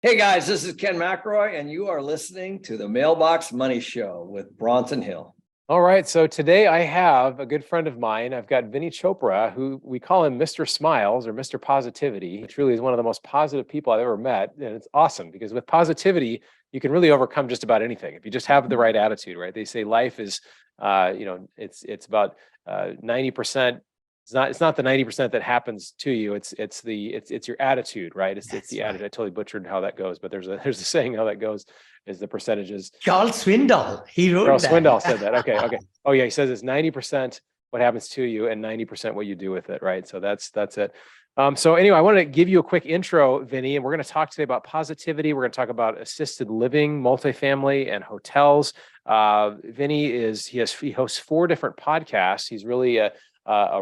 Hey guys, this is Ken McElroy, and you are listening to the Mailbox Money Show with Bronson Hill. All right, so today I have a good friend of mine. I've got Vinney Chopra, who we call him Mr. Smiles or Mr. Positivity. He truly is one of the most positive people I've ever met. And it's awesome because with positivity, you can really overcome just about anything if you just have the right attitude, right? They say life is, it's about 90%. It's not the 90% that happens to you. It's your attitude, right? It's the attitude. I totally butchered how that goes, but there's a saying how that goes is the percentages. Charles Swindoll, he wrote Charles that. Swindoll said that. Okay. Oh yeah, he says it's 90% what happens to you and 90% what you do with it, right? So that's it. So anyway, I wanted to give you a quick intro, Vinney, and we're going to talk today about positivity. We're going to talk about assisted living, multifamily, and hotels. Vinney he hosts 4 different podcasts. He's really a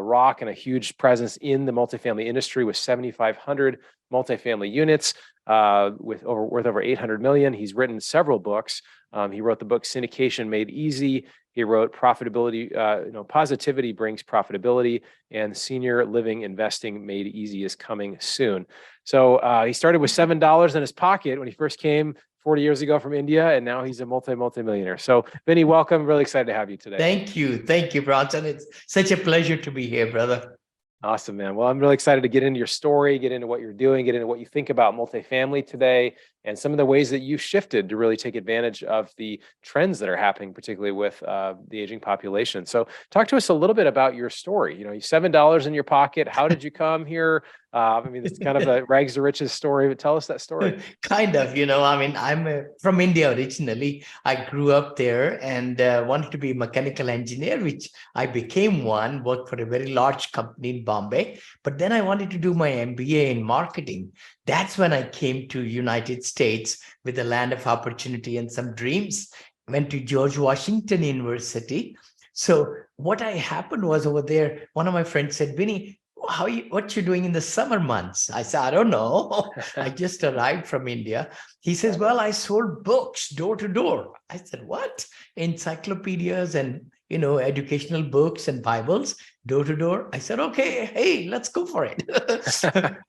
rock and a huge presence in the multifamily industry with 7,500 multifamily units, worth over 800 million. He's written several books. He wrote the book Syndication Made Easy. He wrote Profitability, Positivity Brings Profitability, and Senior Living Investing Made Easy is coming soon. So he started with $7 in his pocket when he first came 40 years ago from India, and now he's a multi-millionaire. So Vinney, welcome. Really excited to have you today. Thank you, Bronson. It's such a pleasure to be here, brother. Awesome, man. Well, I'm really excited to get into your story, get into what you're doing, get into what you think about multifamily today, and some of the ways that you've shifted to really take advantage of the trends that are happening, particularly with the aging population. So talk to us a little bit about your story. You $7 in your pocket. How did you come here? It's kind of a rags to riches story, but tell us that story. Kind of, I'm from India originally. I grew up there and wanted to be a mechanical engineer, which I became one, worked for a very large company in Bombay. But then I wanted to do my MBA in marketing. That's when I came to United States with the land of opportunity and some dreams. Went to George Washington University. So what happened was over there, one of my friends said, Vinney, what you doing in the summer months? I said, I don't know. I just arrived from India. He says, well, I sold books door to door. I said, what? Encyclopedias and, educational books and Bibles door to door. I said, okay, hey, let's go for it.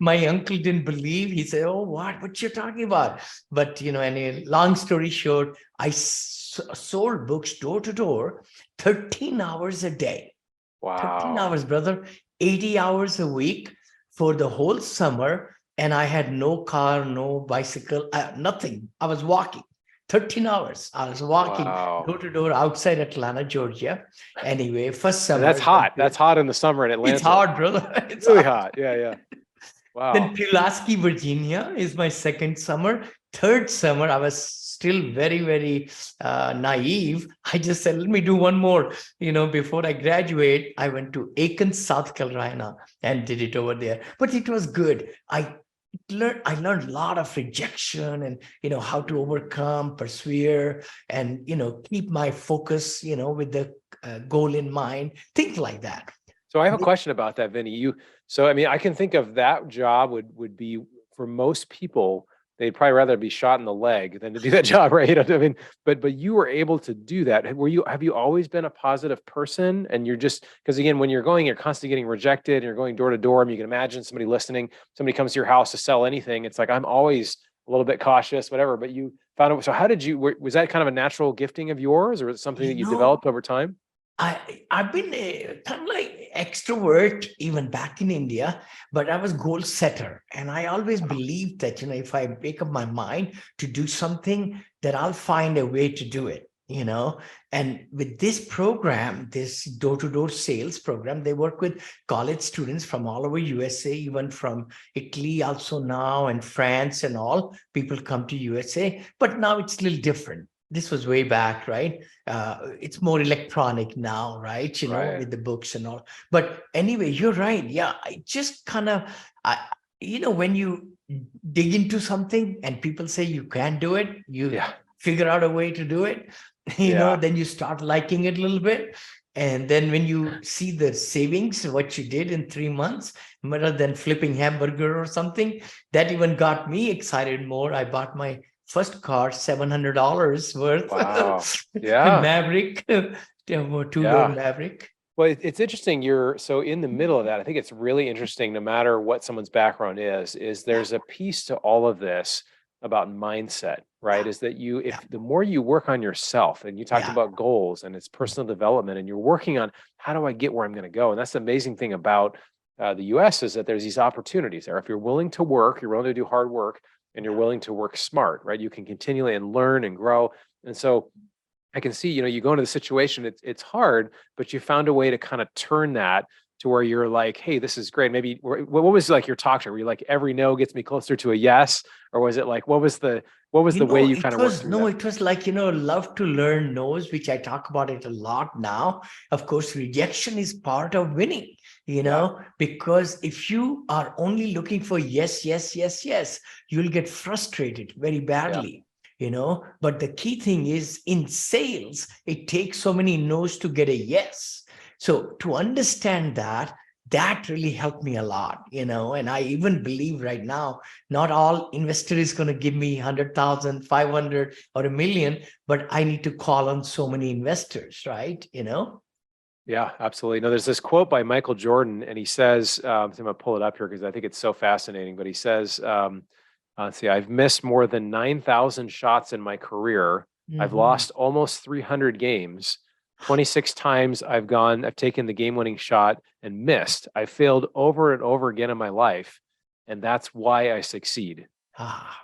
My uncle didn't believe. He said, oh, what you're talking about? But, any long story short, I sold books door to door, 13 hours a day. Wow. 13 hours, brother. 80 hours a week for the whole summer. And I had no car, no bicycle, nothing. I was walking 13 hours. I was walking door to door outside Atlanta, Georgia. Anyway, first summer. That's hot. That's hot in the summer in Atlanta. It's hard, brother. It's really hot. Yeah. Wow. Then Pulaski, Virginia is my second summer. Third summer, I was still very, very naive. I just said, let me do one more. Before I graduate, I went to Aiken, South Carolina and did it over there. But it was good. I learned a lot of rejection and, how to overcome, persevere, and, keep my focus, with the goal in mind, things like that. So I have a question about that, Vinney. I can think of that job would be for most people, they'd probably rather be shot in the leg than to do that job, right? But you were able to do that. Have you always been a positive person? And you're just, because again, when you're constantly getting rejected and you're going door to door, you can imagine somebody listening, somebody comes to your house to sell anything. It's like, I'm always a little bit cautious, whatever, but you found it. So how did was that kind of a natural gifting of yours, or was it something that you developed over time? I've been kind of like extrovert even back in India, but I was goal setter. And I always believed that, if I make up my mind to do something, that I'll find a way to do it, And with this program, this door-to-door sales program, they work with college students from all over USA, even from Italy also now, and France and all. People come to USA, but now it's a little different. This was way back, right? It's more electronic now, right? Right. With the books and all. But anyway, you're right. Yeah, I just kind of, when you dig into something and people say you can't do it, you figure out a way to do it, then you start liking it a little bit. And then when you see the savings, what you did in 3 months, rather than flipping hamburger or something, that even got me excited more. I bought my first car, $700 worth. Wow. Yeah. Maverick, two-door Maverick. Well, it's interesting. You're so in the middle of that. I think it's really interesting, no matter what someone's background is there's a piece to all of this about mindset, right? Yeah. Is that if the more you work on yourself, and you talked Yeah. about goals and it's personal development, and you're working on how do I get where I'm going to go? And that's the amazing thing about the US is that there's these opportunities there. If you're willing to work, you're willing to do hard work, and you're willing to work smart, right? You can continually and learn and grow. And so I can see, you go into the situation, it's hard, but you found a way to kind of turn that to where you're like, hey, this is great. Maybe what was like your talk show? Were you like, every no gets me closer to a yes? Or was it like, what was the way you kind of worked through that? It was like, love to learn knows, which I talk about it a lot now. Of course, rejection is part of winning, because if you are only looking for yes, yes, yes, yes, you'll get frustrated very badly. But the key thing is in sales, it takes so many no's to get a yes. So to understand that really helped me a lot, and I even believe right now, not all investor is going to give me 100,000, 500 or $1 million, but I need to call on so many investors, right? Yeah, absolutely. No, there's this quote by Michael Jordan, and he says, I'm going to pull it up here because I think it's so fascinating, but he says, let's see, I've missed more than 9,000 shots in my career. I've lost almost 300 games. 26 times I've taken the game-winning shot and missed. I failed over and over again in my life, and that's why I succeed.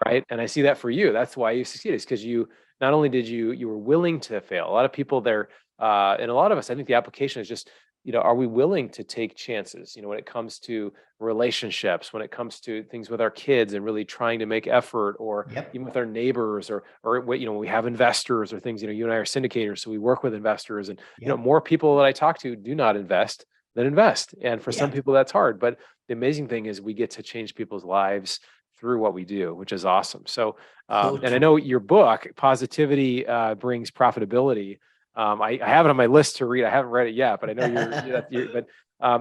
Right? And I see that for you. That's why you succeeded. It's because you not only did you were willing to fail. A lot of people there, and a lot of us, I think the application is just, are we willing to take chances? When it comes to relationships, when it comes to things with our kids and really trying to make effort, or even with our neighbors, or we have investors or things. You and I are syndicators, so we work with investors, and more people that I talk to do not invest than invest. And for some people that's hard, but the amazing thing is we get to change people's lives through what we do, which is awesome. So, and I know your book, Positivity Brings Profitability. I have it on my list to read. I haven't read it yet, but I know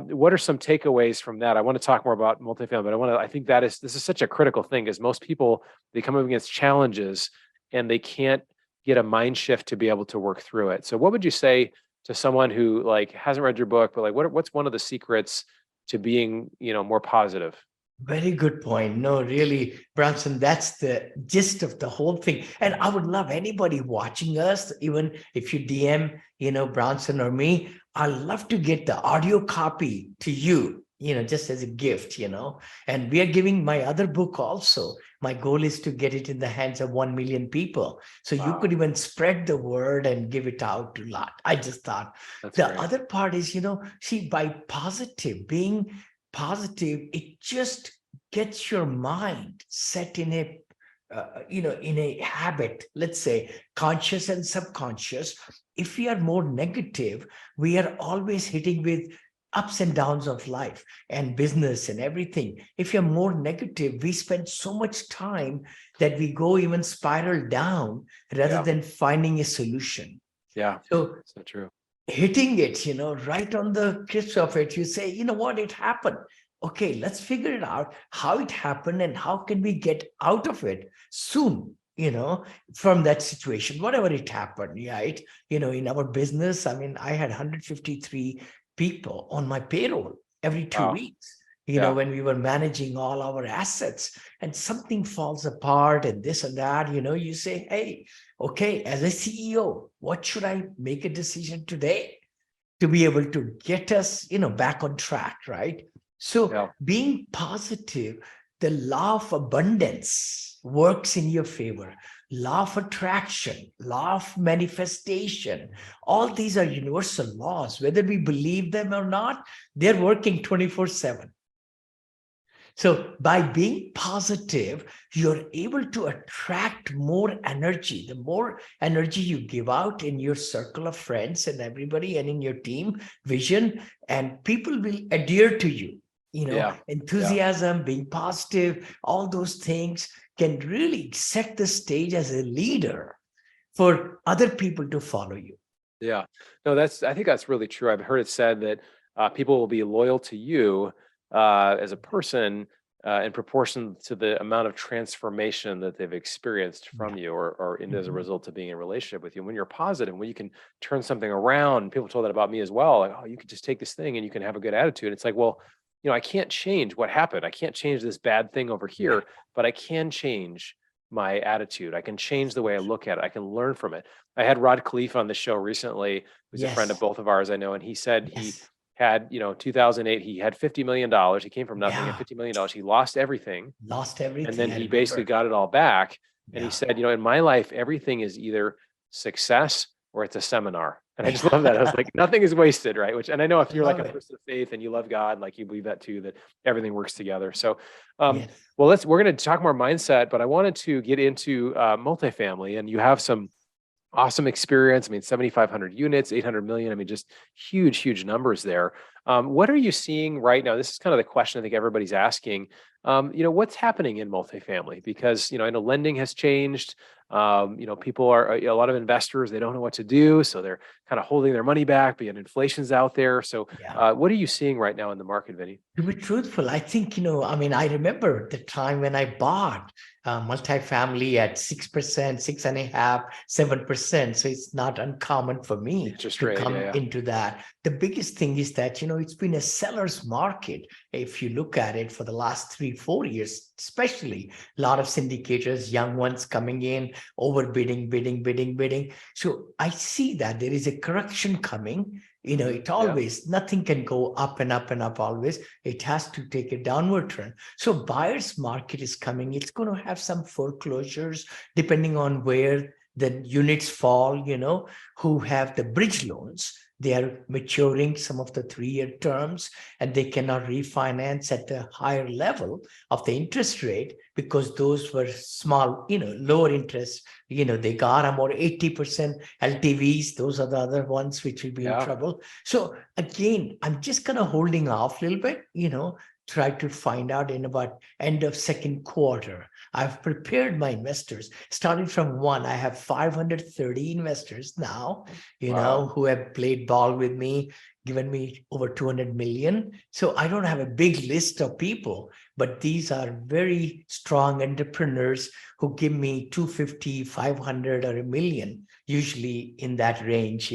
what are some takeaways from that? I want to talk more about multifamily, but I think this is such a critical thing, because most people, they come up against challenges and they can't get a mind shift to be able to work through it. So what would you say to someone who hasn't read your book, but what's one of the secrets to being, more positive? Very good point. No, really, Bronson, that's the gist of the whole thing. And I would love anybody watching us, even if you DM, Bronson or me, I'd love to get the audio copy to you, just as a gift, and we are giving my other book also. My goal is to get it in the hands of 1 million people. So you could even spread the word and give it out to a lot. I just thought that's the great. Other part is, by being positive, it just gets your mind set in a in a habit, let's say conscious and subconscious. If we are more negative, we are always hitting with ups and downs of life and business and everything. If you're more negative, we spend so much time that we go even spiral down rather than finding a solution. So true. Hitting it, right on the crisp of it, you say, what, it happened. Okay, let's figure it out, how it happened and how can we get out of it soon, from that situation, whatever it happened, right? In our business, I had 153 people on my payroll every 2 weeks, when we were managing all our assets, and something falls apart and this and that, you say, hey, okay, as a CEO, what should I make a decision today to be able to get us, back on track, right? So being positive, the law of abundance works in your favor. Law of attraction, law of manifestation, all these are universal laws. Whether we believe them or not, they're working 24/7. So by being positive, you're able to attract more energy. The more energy you give out in your circle of friends and everybody and in your team vision, and people will adhere to you. Enthusiasm, being positive, all those things can really set the stage as a leader for other people to follow you. Yeah, no, I think that's really true. I've heard it said that people will be loyal to you as a person in proportion to the amount of transformation that they've experienced from you, or as a result of being in a relationship with you. When you're positive, when you can turn something around, people told that about me as well. Like, oh, you can just take this thing and you can have a good attitude. It's like, well, I can't change what happened. I can't change this bad thing over here, but I can change my attitude. I can change the way I look at it. I can learn from it. I had Rod Khleif on the show recently, who's a friend of Yes. both of ours, I know, and he said he Yes. had, 2008, he had $50 million. He came from nothing, at Yeah. $50 million. He lost everything. Lost And everything. then I he basically remember. got it all back. And he Yeah. said, in my life, everything is either success or it's a seminar. And I just love that. I was like, nothing is wasted, right? And I know if I you're like love a it. person of faith and you love God, like you believe that too, that everything works together. So, Yes. well, we're going to talk more mindset, but I wanted to get into multifamily, and you have some awesome experience. I mean, 7,500 units, 800 million. I mean, just huge, huge numbers there. What are you seeing right now? This is kind of the question I think everybody's asking. What's happening in multifamily? Because, I know lending has changed. People are, a lot of investors, they don't know what to do. So they're kind of holding their money back, but inflation's out there. So Yeah. what are you seeing right now in the market, Vinny? To be truthful, I think, I remember the time when I bought multifamily at 6%, 6.5%, 7%. So it's not uncommon for me Interest to rate, come yeah. into that. The biggest thing is that, it's been a seller's market. If you look at it for the last 3-4 years, especially a lot of syndicators, young ones coming in, overbidding, bidding. So I see that there is a correction coming. It always, nothing can go up and up and up always. It has to take a downward turn. So buyer's market is coming. It's going to have some foreclosures depending on where the units fall, who have the bridge loans. They are maturing some of the 3-year terms, and they cannot refinance at the higher level of the interest rate because those were small, lower interest. They got about 80% LTVs. Those are the other ones which will be in trouble. So again, I'm just kind of holding off a little bit, try to find out in about end of second quarter. I've prepared my investors, starting from one. I have 530 investors now, who have played ball with me, given me over 200 million. So I don't have a big list of people, but these are very strong entrepreneurs who give me 250, 500 or $1 million, usually in that range,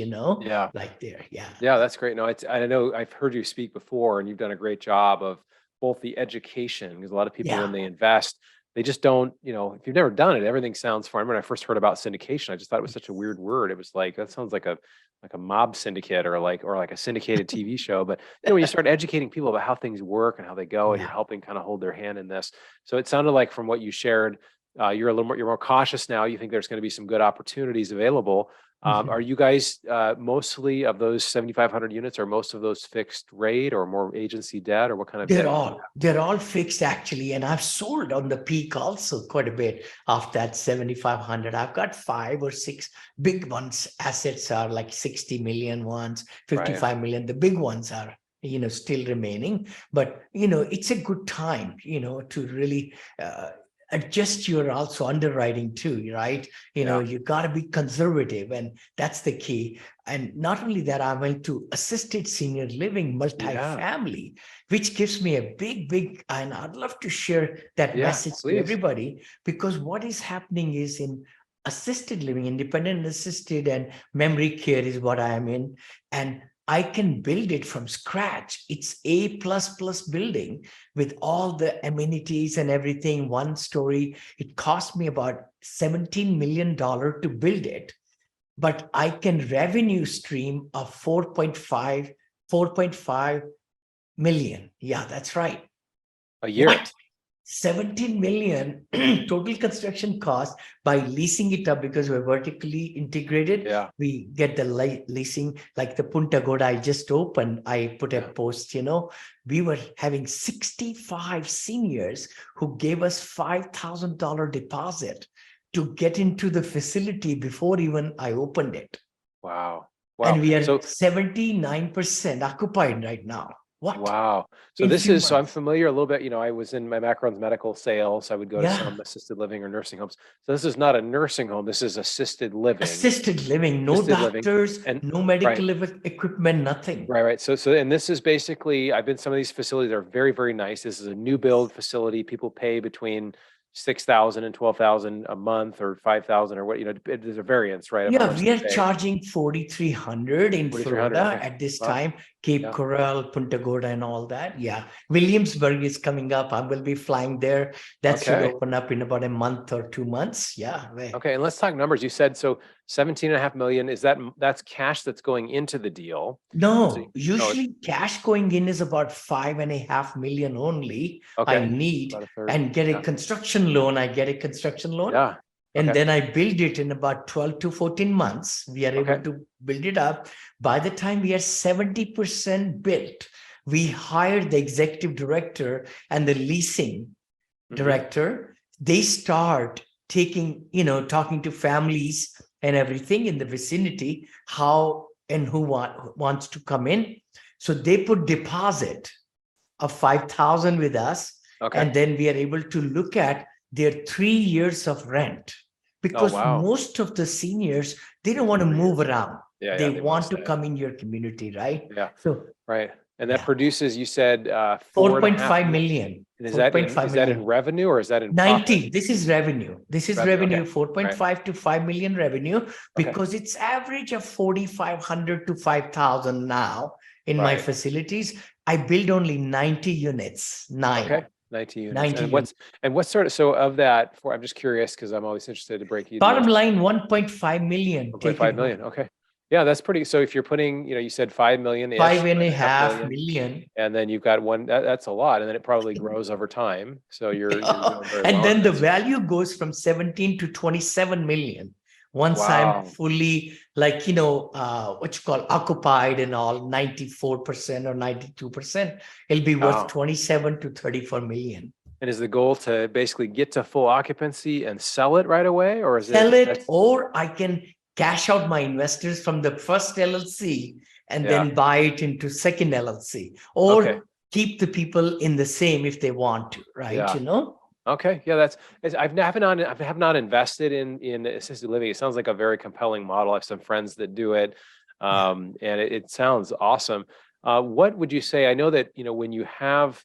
like there. Yeah. Yeah, that's great. No, I know I've heard you speak before, and you've done a great job of both the education, because a lot of people, when they invest, they just don't, if you've never done it, everything sounds fun. When I first heard about syndication, I just thought it was such a weird word. It was like, that sounds like a mob syndicate or like a syndicated TV show. But when you start educating people about how things work and how they go, and you're helping kind of hold their hand in this. So it sounded like from what you shared, you're more cautious now. You think there's going to be some good opportunities available. Are you guys mostly of those 7,500 units, are most of those fixed rate or more agency debt, or what kind of debt? They're all fixed actually. And I've sold on the peak also quite a bit of that 7,500. I've got 5 or 6 big ones. Assets are like 60 million ones, 55 million. The big ones are, still remaining. But, it's a good time, to really adjust your also underwriting too, right? You got to be conservative, and that's the key. And not only that, I went to assisted senior living multifamily, which gives me a big, and I'd love to share that message to everybody, because what is happening is in assisted living, independent assisted and memory care is what I am in. And I can build it from scratch. It's A++ building with all the amenities and everything, 1 story. It cost me about $17 million to build it, but I can revenue stream of 4.5 million. Yeah, that's right. A year. What? 17 million total construction cost by leasing it up, because we're vertically integrated. We get the leasing, like the Punta Gorda I just opened. I put a post, we were having 65 seniors who gave us $5,000 deposit to get into the facility before even I opened it. Wow. And we are 79% occupied right now. What? Wow. So so I'm familiar a little bit, I was in my background's medical sales. I would go to some assisted living or nursing homes. So this is not a nursing home. This is assisted living. Assisted living, no doctors, no medical equipment, nothing. Right. So, and this is basically, I've been to some of these facilities are very, very nice. This is a new build facility. People pay between $6,000 and $12,000 a month, or $5,000, or what, there's a variance, right? Yeah, we are charging $4,300 in Florida at this time. Cape Yeah. Coral, Punta Gorda, and all that. Yeah. Williamsburg is coming up. I will be flying there. That should Okay. open up in about a month or 2 months. Yeah. Okay. And let's talk numbers. You said so 17.5 million. That's cash that's going into the deal? No, No, usually cash going in is about 5.5 million only. I okay. need About a third. and get a Yeah. construction loan. I get a construction loan. Yeah. And Okay. then I build it in about 12 to 14 months. We are able Okay. to build it up. By the time we are 70% built, we hired the executive director and the leasing Mhm. director. They start taking, talking to families and everything in the vicinity, how and who wants to come in. So they put deposit of 5,000 with us. Okay. And then we are able to look at their 3 years of rent, because wow. most of the seniors, they don't want to move around. Yeah. They wanna want to stay. come in your community, right? Yeah. So Right. And that Yeah. produces, you said, 4.5 million. And is that in revenue or is that in profit? 90. This is revenue. This is Revenue, revenue, okay. 4.5 to 5 million revenue, Okay. because it's average of 4,500 to 5,000 now in my Right. facilities. I build only 90 units, Okay. 90 units. 90 And what sort of, so of that, I'm just curious because I'm always interested to break even. Bottom line, 1.5 million. 1.5 million. Okay. Yeah, that's pretty. So if you're putting, you said 5 million, 5.5 million. and then you've got that's a lot. And then it probably grows over time. So you're doing very And well then on the this. value goes from 17 to 27 million. Once Wow. I'm fully what you call occupied and all, 94% or 92%, it'll be worth Wow. 27 to 34 million. And is the goal to basically get to full occupancy and sell it right away? Or is Sell it? it, or I can cash out my investors from the first LLC and Yeah. then buy it into second LLC, or Okay. keep the people in the same if they want to, right? Yeah. Okay. Yeah, I have not invested in assisted living. It sounds like a very compelling model. I have some friends that do it. And it sounds awesome. What would you say? I know that, when you have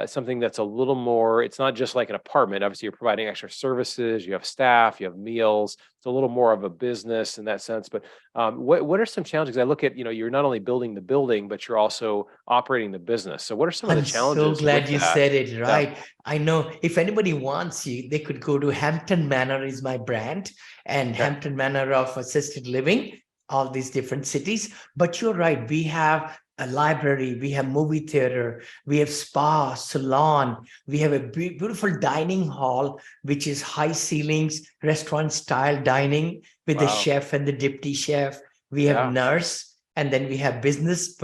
something that's a little more, it's not just like an apartment. Obviously, you're providing extra services, you have staff, you have meals. It's a little more of a business in that sense. But what are some challenges? I look at, you're not only building the building, but you're also operating the business. So what are some of the challenges? I'm so glad with you that? said it, right? Yeah. I know if anybody wants you, they could go to Hampton Manor is my brand, and Okay. Hampton Manor of assisted living, all these different cities. But you're right, we have a library, we have movie theater, we have spa, salon, we have a beautiful dining hall, which is high ceilings, restaurant style dining with the Wow. chef and the deputy chef. We have Yeah. nurse, and then we have business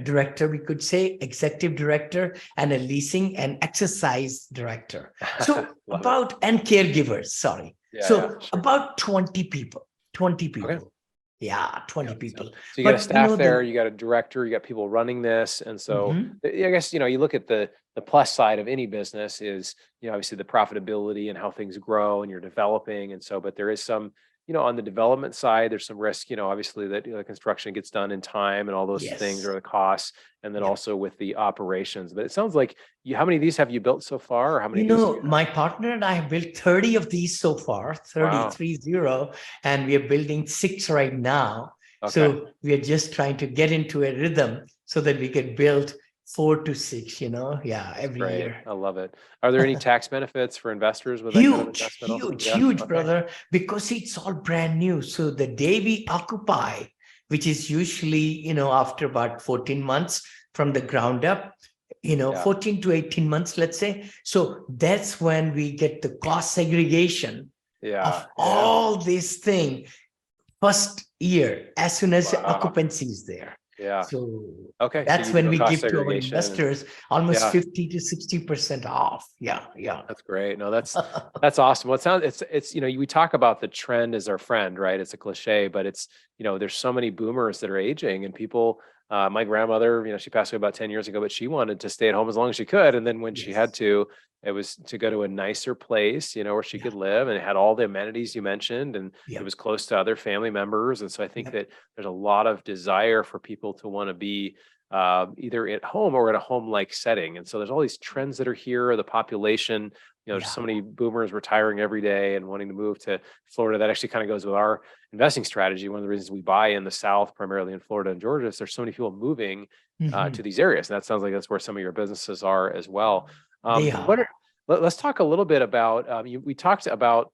director, we could say, executive director, and a leasing and exercise director. So and caregivers, sorry. Yeah, so yeah, sure. about 20 people. Okay. Yeah, 20 Yeah, people. So you got a But, staff there, you got a director, you got people running this. And so I guess, you look at the plus side of any business is, obviously the profitability and how things grow and you're developing. And so, but there is some, on the development side, there's some risk, obviously that the construction gets done in time and all those things Yes. are the costs. And then Yep. also with the operations. But it sounds like how many of these have you built so far? Or how many of these do you have? My partner and I have built 30 of these so far, 30, and we are building 6 right now. Okay. So we are just trying to get into a rhythm so that we can build 4 to 6, every Great. year. I love it. Are there any tax benefits for investors with that kind of investment also? Yeah? Huge, Okay. brother, because it's all brand new. So the day we occupy, which is usually, after about 14 months from the ground up, 14 to 18 months, let's say. So that's when we get the cost segregation of all this thing first year, as soon as occupancy is there. Yeah. So okay. that's So when we cost give to our segregation investors almost 50 to 60% off. Yeah. That's great. No, that's awesome. Well, it's we talk about the trend as our friend, right? It's a cliche, but it's there's so many boomers that are aging, and people. My grandmother, she passed away about 10 years ago, but she wanted to stay at home as long as she could, and then when she had to, it was to go to a nicer place, where she could live, and it had all the amenities you mentioned, and it was close to other family members. And so I think that there's a lot of desire for people to want to be either at home or in a home-like setting. And so there's all these trends that are here. The population, there's so many boomers retiring every day and wanting to move to Florida. That actually kind of goes with our investing strategy. One of the reasons we buy in the South, primarily in Florida and Georgia, is there's so many people moving to these areas. And that sounds like that's where some of your businesses are as well. They are. Let's talk a little bit about, we talked about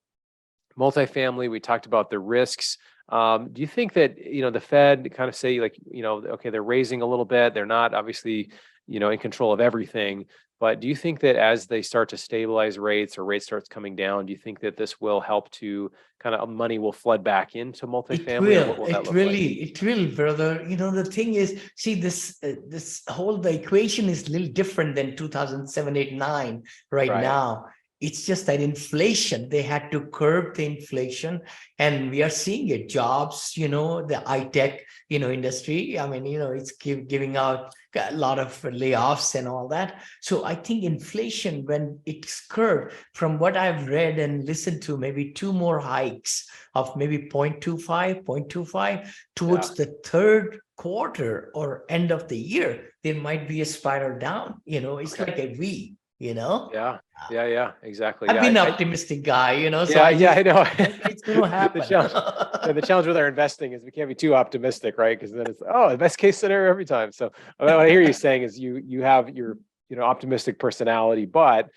multifamily, we talked about the risks. Do you think that, the Fed kind of say like, okay, they're raising a little bit, they're not obviously, in control of everything, but do you think that as they start to stabilize rates or rates starts coming down, do you think that this will help to kind of money will flood back into multifamily? What will that look like? It will, brother. The thing is, see, this whole, the equation is a little different than 2007, 8, 9 right now. It's just that inflation, they had to curb the inflation, and we are seeing it. Jobs, the high tech, industry. I mean, it's giving out a lot of layoffs and all that. So I think inflation, when it's curbed, from what I've read and listened to, maybe 2 more hikes of maybe 0.25 towards the third quarter or end of the year, there might be a spiral down. It's like a V. Yeah, exactly. I've been an optimistic guy, so I know. It's going to happen. The challenge with our investing is we can't be too optimistic, right? Because then it's, the best case scenario every time. So what I hear you saying is you have your, optimistic personality, but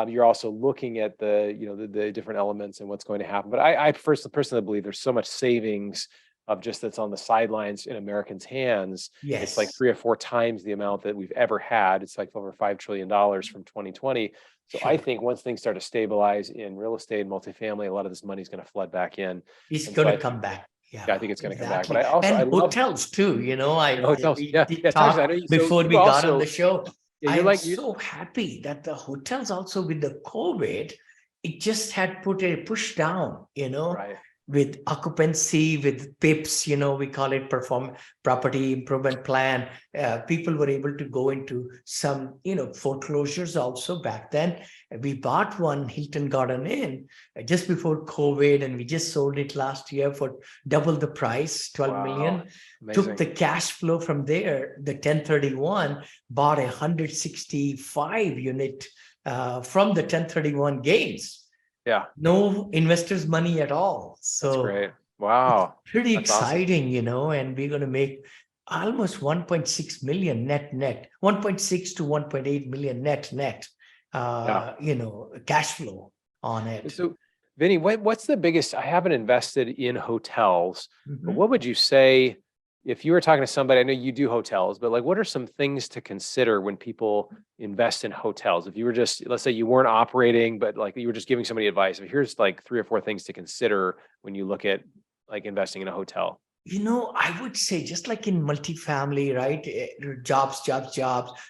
you're also looking at the different elements and what's going to happen. But I personally believe there's so much savings of just that's on the sidelines in Americans' hands. Yes. It's like 3 or 4 times the amount that we've ever had. It's like over $5 trillion from 2020. So I think once things start to stabilize in real estate and multifamily, a lot of this money is going to flood back in. It's going to come back. Yeah, I think it's going to come back. But I love hotels too. hotels. We Yeah, did talk before we got on the show. I'm so happy that the hotels also, with the COVID, it just had put a push down, with occupancy, with PIPs, we call it property improvement plan. People were able to go into some, foreclosures also back then. We bought one Hilton Garden Inn just before COVID, and we just sold it last year for double the price, 12 million. Amazing. Took the cash flow from there, the 1031, bought 165 unit from the 1031 gains. Yeah. No investors' money at all. So that's great. Wow. Pretty exciting, and we're going to make almost 1.6 million net, 1.6 to 1.8 million net, cash flow on it. So, Vinney, what's the biggest? I haven't invested in hotels, but what would you say if you were talking to somebody? I know you do hotels, but like, what are some things to consider when people invest in hotels? If you were just, let's say you weren't operating, but like you were just giving somebody advice, here's like 3 or 4 things to consider when you look at like investing in a hotel. I would say just like in multifamily, right? Jobs,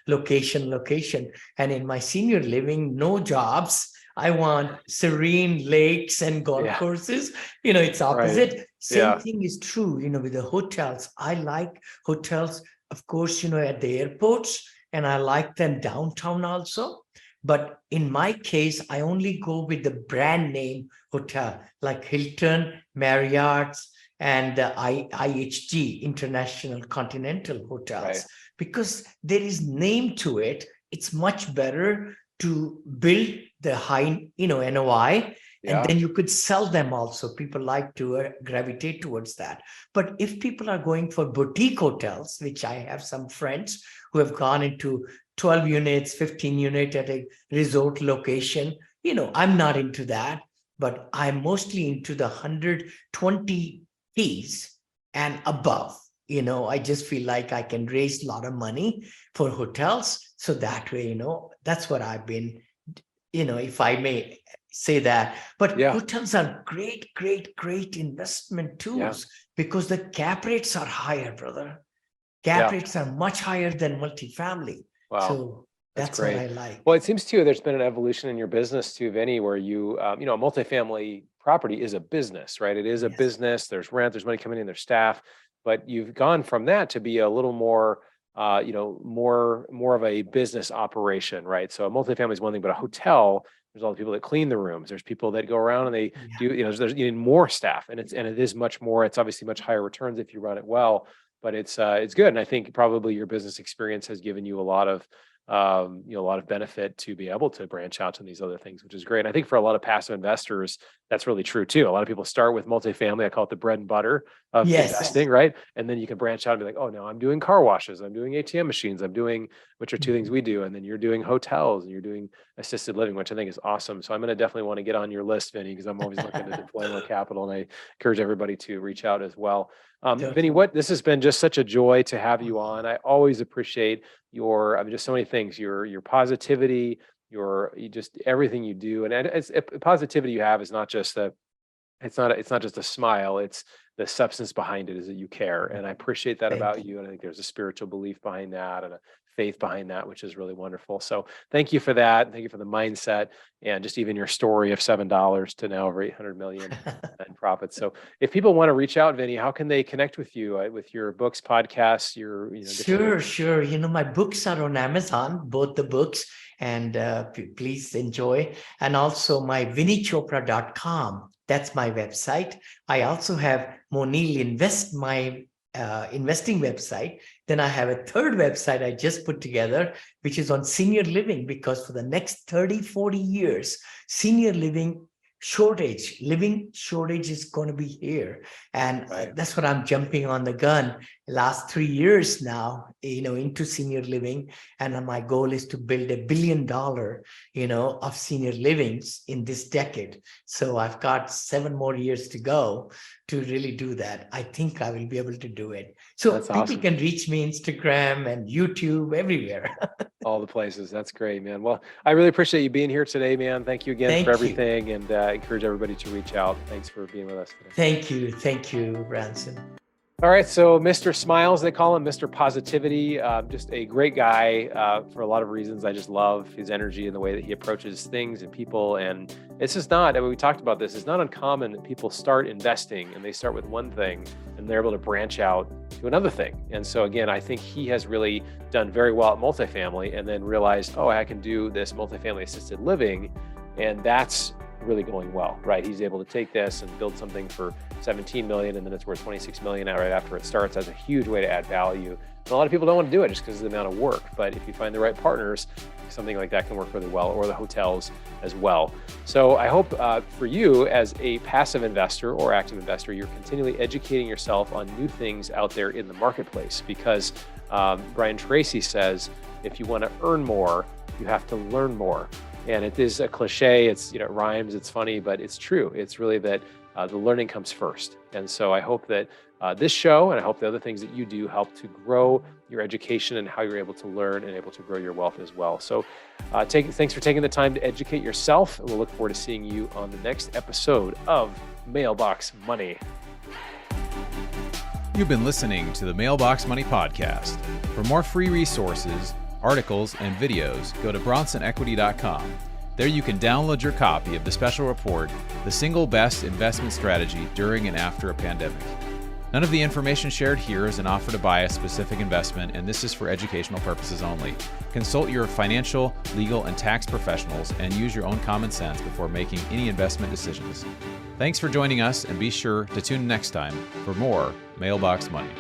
location. And in my senior living, no jobs. I want serene lakes and golf courses. It's opposite. Right. Same thing is true, with the hotels. I like hotels, of course, at the airports, and I like them downtown also. But in my case, I only go with the brand name hotel, like Hilton, Marriott's, and IHG, International Continental Hotels, because there is name to it. It's much better to build the high, NOI, and then you could sell them also. People like to gravitate towards that. But if people are going for boutique hotels, which I have some friends who have gone into 12 units, 15 unit at a resort location, I'm not into that, but I'm mostly into the 120 keys and above. I just feel like I can raise a lot of money for hotels. So that way, that's what I've been, if I may say that. But hotels are great investment tools because the cap rates are higher, brother. Cap rates are much higher than multifamily. Wow. So that's what I like. Well, it seems too, there's been an evolution in your business too, Vinney, where you, multifamily property is a business, right? It is a business. There's rent, there's money coming in, there's staff, but you've gone from that to be a little more, more of a business operation, right? So a multifamily is one thing, but a hotel, there's all the people that clean the rooms. There's people that go around and they do, there's you need more staff, and it is much more. It's obviously much higher returns if you run it well. but it's good. And I think probably your business experience has given you a lot of a lot of benefit to be able to branch out to these other things, which is great. And I think for a lot of passive investors, that's really true too. A lot of people start with multifamily. I call it the bread and butter of investing, right? And then you can branch out and be like, oh no, I'm doing car washes, I'm doing ATM machines, I'm doing, which are two things we do. And then you're doing hotels and you're doing assisted living, which I think is awesome. So I'm going to definitely want to get on your list, Vinney, because I'm always looking to deploy more capital. And I encourage everybody to reach out as well. Vinney, this has been just such a joy to have you on. I always appreciate just so many things, your positivity, just everything you do. And it's positivity you have is not just it's not just a smile, it's the substance behind it is that you care. And I appreciate that about you. And I think there's a spiritual belief behind that and a faith behind that, which is really wonderful. So thank you for that. Thank you for the mindset and just even your story of $7 to now over 800 million in profits. So if people want to reach out, Vinney, how can they connect with you with your books, podcasts, Sure. My books are on Amazon, both the books, and please enjoy. And also my vinneychopra.com. That's my website. I also have Monil Invest, my investing website. Then I have a third website I just put together, which is on senior living, because for the next 30, 40 years, senior living shortage is going to be here. And that's what I'm jumping on the gun last 3 years now, into senior living. And my goal is to build $1 billion, of senior livings in this decade. So I've got 7 more years to go to really do that. I think I will be able to do it. So people can reach me Instagram and YouTube, everywhere. All the places. That's great, man. Well, I really appreciate you being here today, man. Thank you again for everything. And encourage everybody to reach out. Thanks for being with us today. Thank you, Branson. All right. So Mr. Smiles, they call him Mr. Positivity, just a great guy for a lot of reasons. I just love his energy and the way that he approaches things and people. And it's just not, we talked about this, it's not uncommon that people start investing and they start with one thing and they're able to branch out to another thing. And so again, I think he has really done very well at multifamily and then realized, I can do this multifamily assisted living. And that's really going well, right? He's able to take this and build something for 17 million and then it's worth 26 million right after it starts. That's a huge way to add value. And a lot of people don't want to do it just because of the amount of work, but if you find the right partners, something like that can work really well, or the hotels as well. So I hope for you as a passive investor or active investor, you're continually educating yourself on new things out there in the marketplace, because Brian Tracy says, if you want to earn more, you have to learn more. And it is a cliche, it rhymes, it's funny, but it's true. It's really that the learning comes first. And so I hope that this show, and I hope the other things that you do, help to grow your education and how you're able to learn and able to grow your wealth as well. So thanks for taking the time to educate yourself. We'll look forward to seeing you on the next episode of Mailbox Money. You've been listening to the Mailbox Money Podcast. For more free resources, articles, and videos, go to bronsonequity.com. There you can download your copy of the special report, The Single Best Investment Strategy During and After a Pandemic. None of the information shared here is an offer to buy a specific investment, and this is for educational purposes only. Consult your financial, legal, and tax professionals and use your own common sense before making any investment decisions. Thanks for joining us, and be sure to tune in next time for more Mailbox Money.